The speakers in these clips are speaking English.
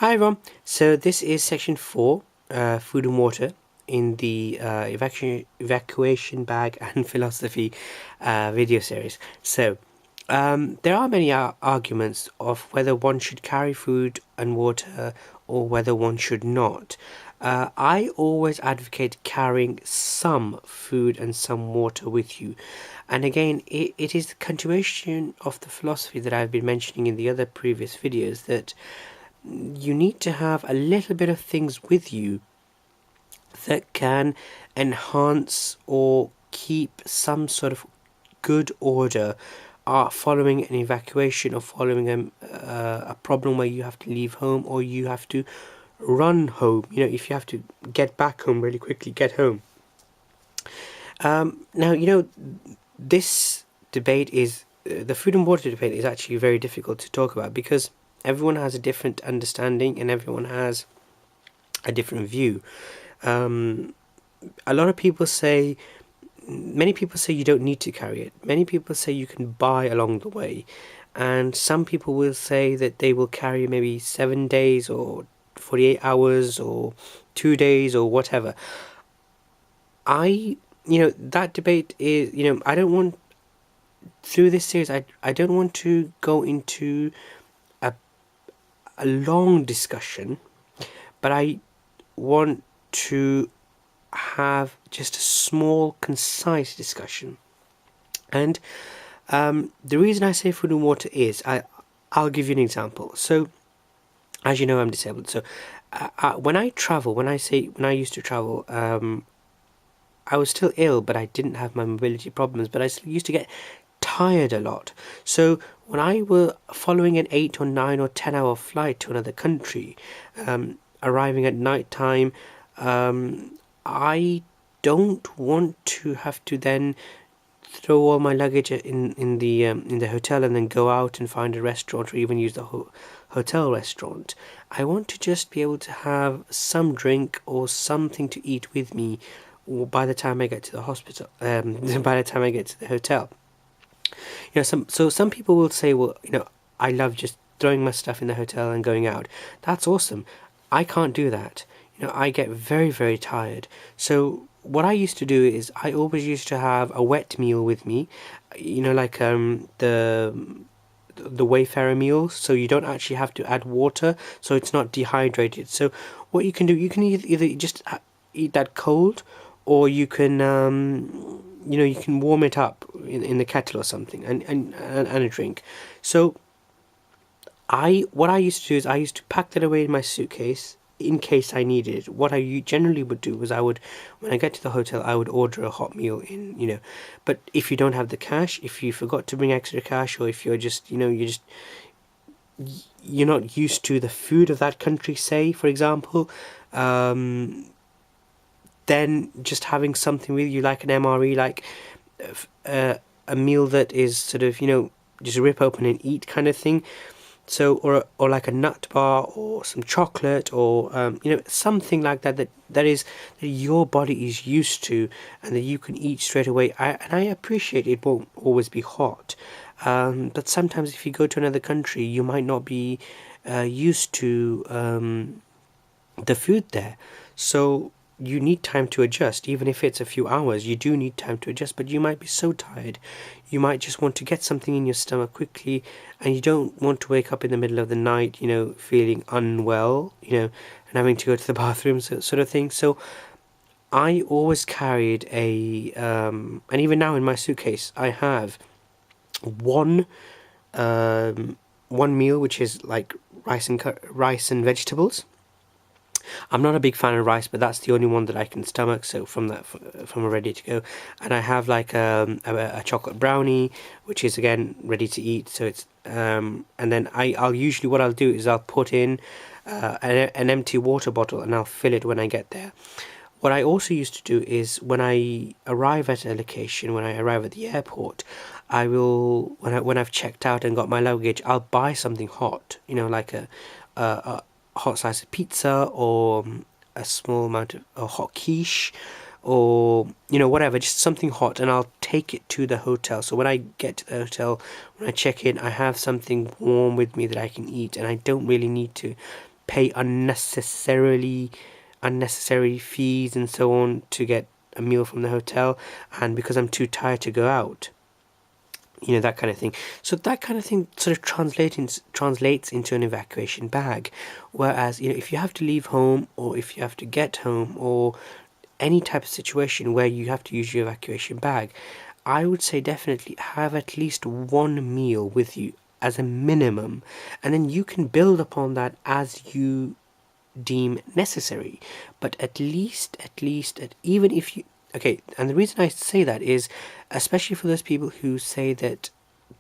Hi everyone. So this is section 4, food and water in the evacuation bag and philosophy video series. So there are many arguments of whether one should carry food and water or whether one should not. I always advocate carrying some food and some water with you. And again, it is the continuation of the philosophy that I've been mentioning in the other previous videos, that you need to have a little bit of things with you that can enhance or keep some sort of good order following an evacuation or following a problem where you have to leave home or you have to run home. If you have to get back home really quickly, get home. Now, this debate is the food and water debate is actually very difficult to talk about because everyone has a different understanding and everyone has a different view. A lot of people say, many people say you don't need to carry it. Many people say you can buy along the way. And some people will say that they will carry maybe 7 days or 48 hours or 2 days or whatever. That debate is, I don't want, through this series, I don't want to go into a long discussion, but I want to have just a small, concise discussion. And the reason I say food and water is, I'll give you an example. So, as you know, I'm disabled. So, when I used to travel, I was still ill, but I didn't have my mobility problems. But I still used to get tired a lot. So when I were following an 8 or 9 or 10 hour flight to another country, arriving at night time, I don't want to have to then throw all my luggage in the hotel and then go out and find a restaurant or even use the hotel restaurant. I want to just be able to have some drink or something to eat with me by the time I get to the hospital, by the time I get to the hotel. Some people will say, well, I love just throwing my stuff in the hotel and going out. That's awesome. I can't do that. I get very, very tired. So what I used to do is I always used to have a wet meal with me, like the Wayfarer meals, so you don't actually have to add water, so it's not dehydrated. So what you can do, you can either just eat that cold, or you can you can warm it up in the kettle or something and a drink. So what I used to do is I used to pack that away in my suitcase in case I needed it. What I generally would do was when I get to the hotel, I would order a hot meal in. But if you don't have the cash, if you forgot to bring extra cash, or if you're just you're not used to the food of that country, say for example, then just having something with you like an MRE, like a meal that is sort of just rip open and eat kind of thing. So or like a nut bar or some chocolate or something like that your body is used to and that you can eat straight away. I appreciate it won't always be hot, but sometimes if you go to another country, you might not be used to the food there. So you need time to adjust. Even if it's a few hours, you do need time to adjust, but you might be so tired, you might just want to get something in your stomach quickly, and you don't want to wake up in the middle of the night, feeling unwell, and having to go to the bathroom, sort of thing. So I always carried and even now in my suitcase, I have one meal, which is like rice and vegetables. I'm not a big fan of rice, but that's the only one that I can stomach. So from ready to go, and I have like a chocolate brownie, which is again ready to eat. So it's and then I'll usually, what I'll do is I'll put in an empty water bottle and I'll fill it when I get there. What I also used to do is when I arrive at a location, when I arrive at the airport, I will when I've checked out and got my luggage, I'll buy something hot, like a hot slice of pizza or a small amount of a hot quiche or whatever, just something hot, and I'll take it to the hotel. So when I get to the hotel, when I check in, I have something warm with me that I can eat, and I don't really need to pay unnecessary fees and so on to get a meal from the hotel, and because I'm too tired to go out, that kind of thing. So that kind of thing sort of translates into an evacuation bag. Whereas, if you have to leave home, or if you have to get home, or any type of situation where you have to use your evacuation bag, I would say definitely have at least one meal with you as a minimum, and then you can build upon that as you deem necessary. But even if you, okay, and the reason I say that is, especially for those people who say that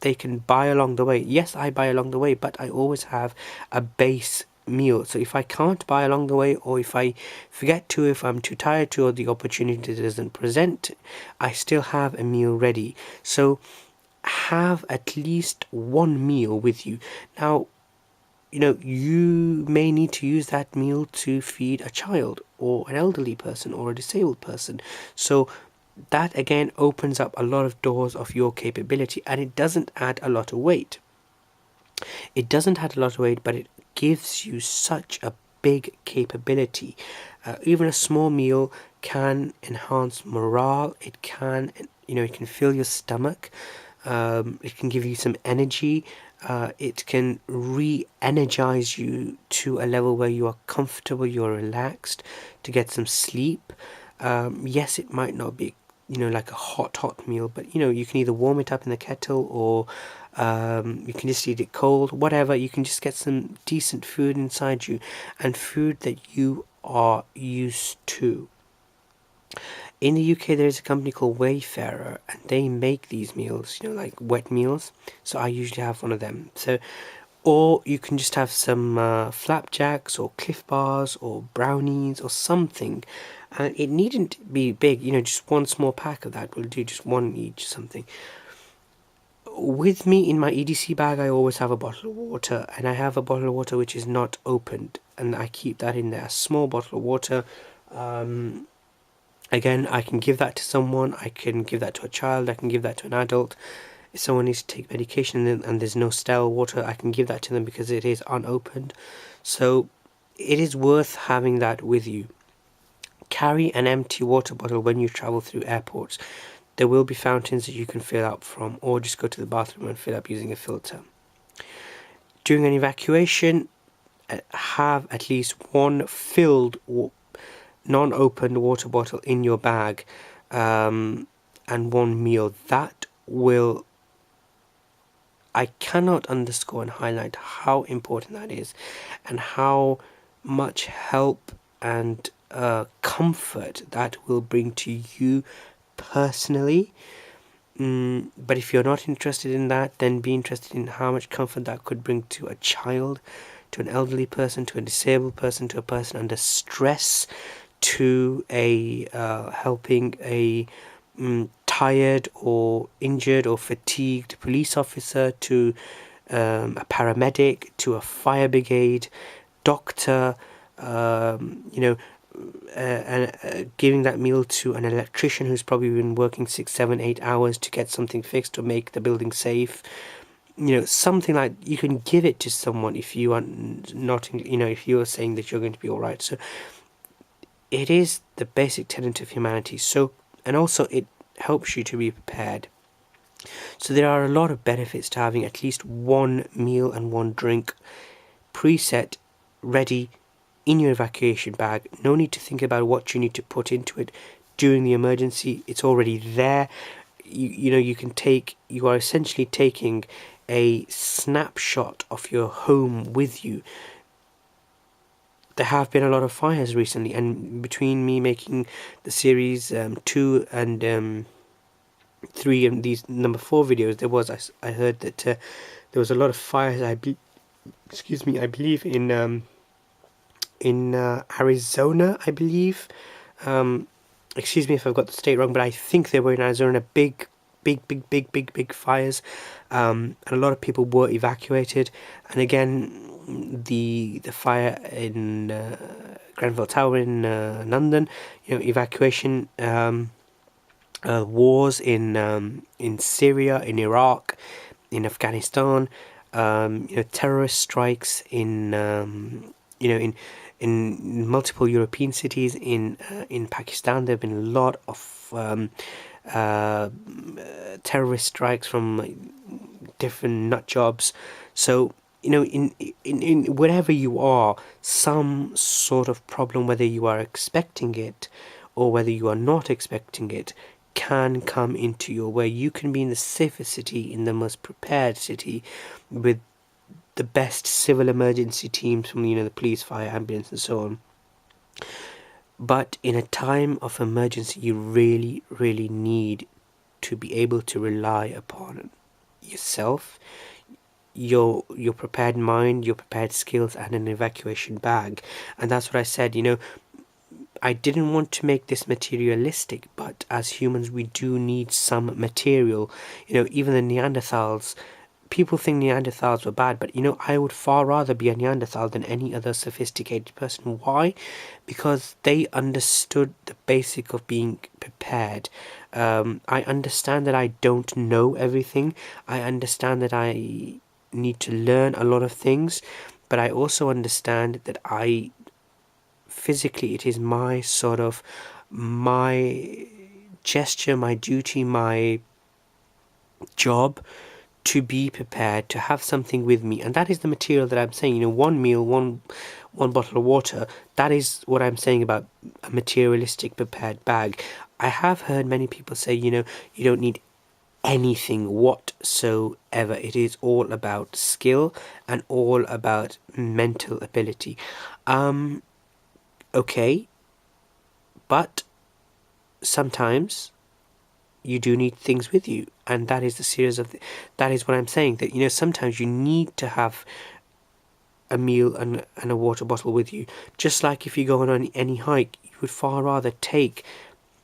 they can buy along the way. Yes, I buy along the way, but I always have a base meal. So if I can't buy along the way, or if I forget to, if I'm too tired to, or the opportunity doesn't present, I still have a meal ready. So have at least one meal with you. Now, you may need to use that meal to feed a child, or an elderly person, or a disabled person. So that again opens up a lot of doors of your capability, and it doesn't add a lot of weight. But it gives you such a big capability. Even a small meal can enhance morale. It can, it can fill your stomach. It can give you some energy. It can re-energize you to a level where you are comfortable, you're relaxed, to get some sleep. Yes, it might not be, like a hot meal, but you can either warm it up in the kettle, or you can just eat it cold, whatever. You can just get some decent food inside you, and food that you are used to. In the UK, there is a company called Wayfarer, and they make these meals, like wet meals. So I usually have one of them. So, or you can just have some flapjacks, or Cliff Bars, or brownies, or something. And it needn't be big, just one small pack of that will do, just one each, something. With me in my EDC bag, I always have a bottle of water, and I have a bottle of water which is not opened, and I keep that in there, a small bottle of water. Again, I can give that to someone, I can give that to a child, I can give that to an adult. If someone needs to take medication and there's no stale water, I can give that to them because it is unopened. So it is worth having that with you. Carry an empty water bottle when you travel through airports. There will be fountains that you can fill up from, or just go to the bathroom and fill up using a filter. During an evacuation, have at least one filled non-opened water bottle in your bag, and one meal. That will, I cannot underscore and highlight how important that is, and how much help and comfort that will bring to you personally. But if you're not interested in that, then be interested in how much comfort that could bring to a child, to an elderly person, to a disabled person, to a person under stress, to a helping a tired or injured or fatigued police officer, to a paramedic, to a fire brigade, doctor, giving that meal to an electrician who's probably been working 6, 7, 8 hours to get something fixed to make the building safe. Something like, you can give it to someone if you are not, if you are saying that you're going to be all right. So it is the basic tenet of humanity. So, and also it helps you to be prepared. So there are a lot of benefits to having at least one meal and one drink preset, ready in your evacuation bag. No need to think about what you need to put into it during the emergency. It's already there. You are essentially taking a snapshot of your home with you. There have been a lot of fires recently, and between me making the series 2 and 3 and these number 4 videos, I heard that there was a lot of fires. I believe in Arizona, I believe. Excuse me if I've got the state wrong, but I think they were in Arizona. Big fires, and a lot of people were evacuated. And again, the fire in Grenfell Tower in London, evacuation, wars in Syria, in Iraq, in Afghanistan, terrorist strikes in in multiple European cities, in Pakistan, there have been a lot of terrorist strikes from different nut jobs. So in wherever you are, some sort of problem, whether you are expecting it or whether you are not expecting it, can come into your way. You can be in the safest city, in the most prepared city, with the best civil emergency teams from the police, fire, ambulance, and so on. But in a time of emergency, you really, really need to be able to rely upon yourself, your prepared mind, your prepared skills, and an evacuation bag. And that's what I said. I didn't want to make this materialistic, but as humans, we do need some material. Even the Neanderthals, people think Neanderthals were bad, but I would far rather be a Neanderthal than any other sophisticated person. Why? Because they understood the basic of being prepared. I understand that I don't know everything. I understand that I need to learn a lot of things, but I also understand that physically, it is my gesture, my duty, my job to be prepared, to have something with me. And that is the material that I'm saying. One meal, one bottle of water. That is what I'm saying about a materialistic prepared bag. I have heard many people say, you don't need anything whatsoever. It is all about skill and all about mental ability. Okay, but sometimes you do need things with you, and that is the series of that is what I'm saying, that sometimes you need to have a meal and a water bottle with you. Just like if you go on any hike, you would far rather take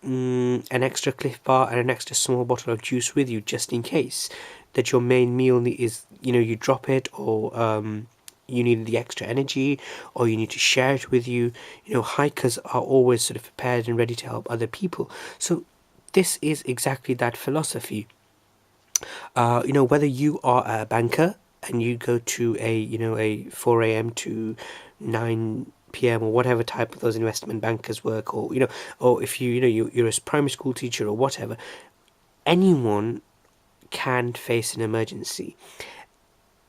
an extra Cliff Bar and an extra small bottle of juice with you, just in case that your main meal is, you drop it, or you need the extra energy, or you need to share it with you. Hikers are always sort of prepared and ready to help other people. So this is exactly that philosophy. Whether you are a banker and you go to a 4 a.m. to 9 p.m. or whatever type of those investment bankers work, or or if you're a primary school teacher or whatever, anyone can face an emergency.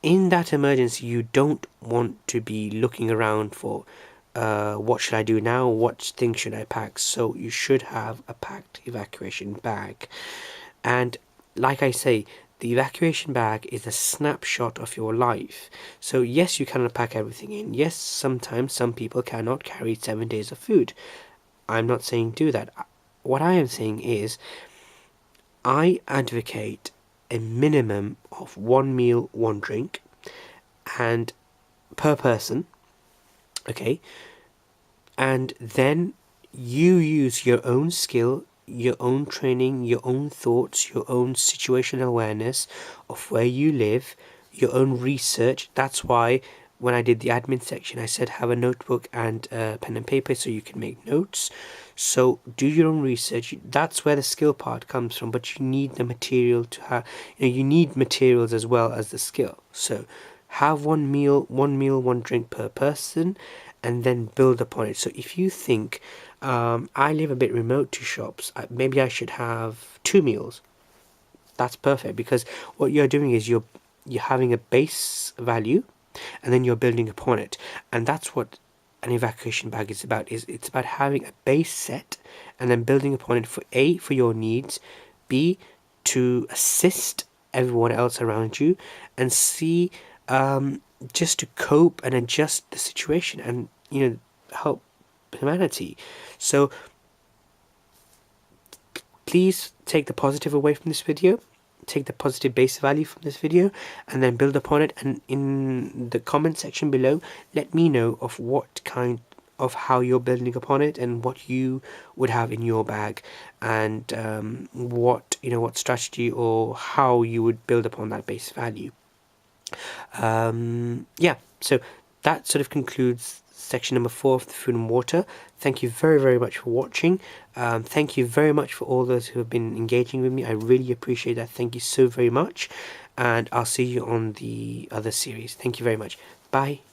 In that emergency, you don't want to be looking around for what should I do now, what things should I pack. So you should have a packed evacuation bag. And like I say, the evacuation bag is a snapshot of your life. So yes, you cannot pack everything in. Yes, sometimes some people cannot carry 7 days of food. I'm not saying do that. What I am saying is, I advocate a minimum of one meal, one drink, and per person, okay? And then you use your own skill, your own training, your own thoughts, your own situational awareness of where you live, your own research. That's why when I did the admin section, I said have a notebook and pen and paper so you can make notes. So do your own research. That's where the skill part comes from, but you need the material to have, you need materials as well as the skill. So have one meal, one drink per person, and then build upon it. So if you think, I live a bit remote to shops, maybe I should have 2 meals. That's perfect, because what you're doing is you're having a base value, and then you're building upon it. And that's what an evacuation bag is about. It's about having a base set and then building upon it, for A, for your needs, B, to assist everyone else around you, and C, just to cope and adjust the situation and help humanity. So please take the positive away from this video, take the positive base value from this video, and then build upon it. And in the comment section below, let me know of what kind of how you're building upon it and what you would have in your bag, and what strategy or how you would build upon that base value. Yeah, so that sort of concludes section number 4 of the food and water. Thank you very, very much for watching. Thank you very much for all those who have been engaging with me. I really appreciate that. Thank you so very much. And I'll see you on the other series. Thank you very much. Bye.